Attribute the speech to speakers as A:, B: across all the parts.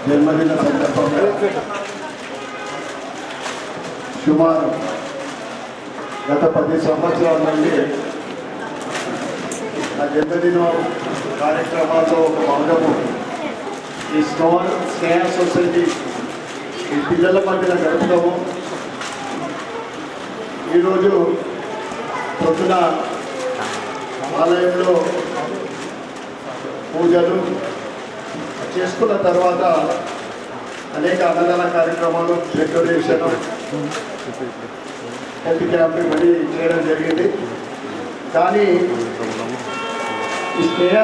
A: జన్మదిన సందర్భంగా సుమారు గత 10 సంవత్సరాల నుండి నా జన్మదినం కార్యక్రమాల్లో ఒక భాగము ఈ స్నేహ సొసైటీ ఈ పిల్లల మధ్యన గడుపుతాము. ఈరోజు పొద్దున ఆలయంలో పూజలు చేసుకున్న తర్వాత అనేక అన్నదాన కార్యక్రమాలు, బ్లడ్ డొనేషన్, హెల్త్ క్యాంప్ ఇవన్నీ చేయడం జరిగింది. కానీ ఈ స్నేహ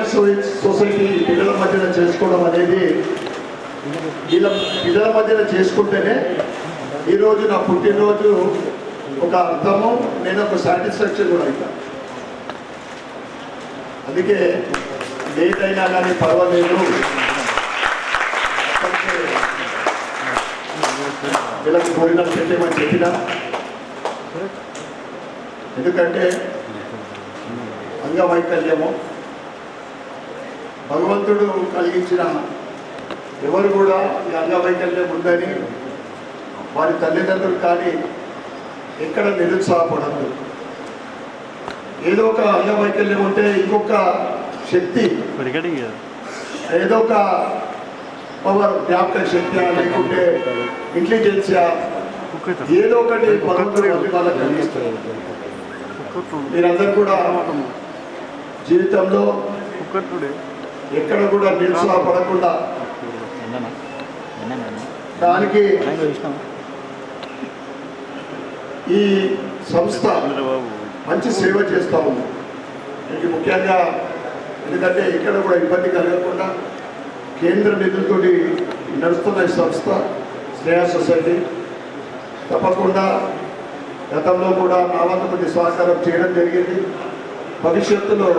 A: సొసైటీ పిల్లల మధ్యన చేసుకోవడం అనేది పిల్లల మధ్యన చేసుకుంటేనే ఈరోజు నా పుట్టినరోజు ఒక అర్థము, నేను ఒక సాటిస్ఫాక్షన్ కూడా అవుతాను. అందుకే లేట్ అయినా కానీ పర్వాలేదు, వీళ్ళకి భోజనం పెట్టేమని చెప్పినా. ఎందుకంటే అంగవైకల్యము భగవంతుడు కలిగించిన ఎవరు కూడా ఈ అంగవైకల్యం ఉందని వారి తల్లిదండ్రులు కానీ ఎక్కడ నిరుత్సాహపడదు. ఏదో ఒక అంగవైకల్యం ఉంటే ఇంకొక శక్తి, ఏదో ఒక పవర్, జ్ఞాపక శక్తి లేకుంటే ఇంటెలిజెన్సియా, ఏదో ఒకటి భగవంతుడు వాళ్ళకి కలిగిస్తారు. మీరందరూ కూడా జీవితంలో ఎక్కడ కూడా నిరుత్సాహపడకుండా దానికి ఈ సంస్థ మంచి సేవ చేస్తూ ఉంది. ఇది ముఖ్యంగా ఎందుకంటే ఇక్కడ కూడా ఇబ్బంది కలగకుండా కేంద్ర నిధులతోటి నడుస్తున్న ఈ సంస్థ స్నేహ సొసైటీ. తప్పకుండా గతంలో కూడా నా వంత కొద్ది సహకారం చేయడం జరిగింది. భవిష్యత్తులో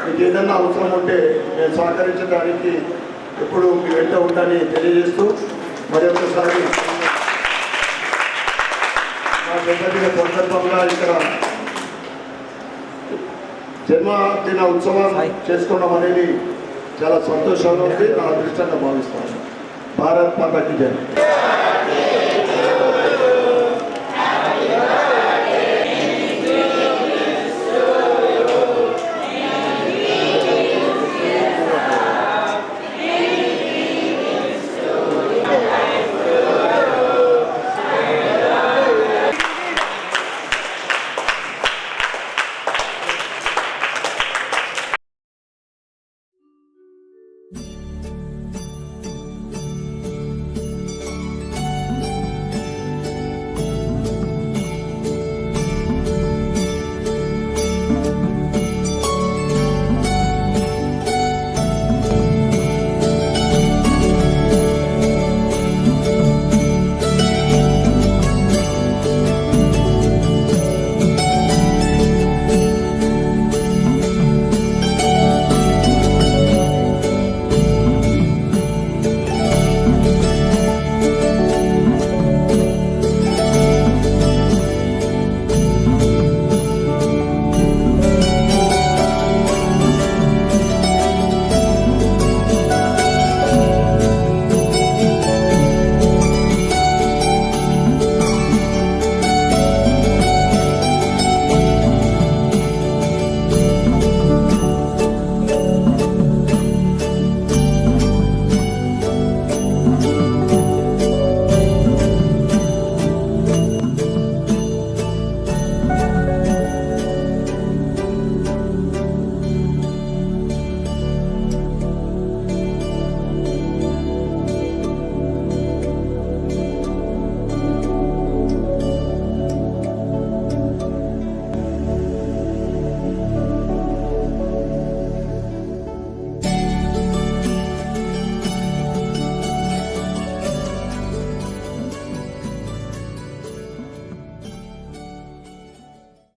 A: మీకు ఏదైనా అవసరం ఉంటే నేను సహకరించడానికి ఎప్పుడు మీ వెంట ఉందని తెలియజేస్తూ మరొకసారి నా జన్మదిన సందర్భంగా ఇక్కడ జన్మదిన ఉత్సవం చేసుకోవడం అనేది చాలా సంతోషంగా ఉంది, నా అదృష్టంగా భావిస్తాను. భారత్ మాతాకి జై.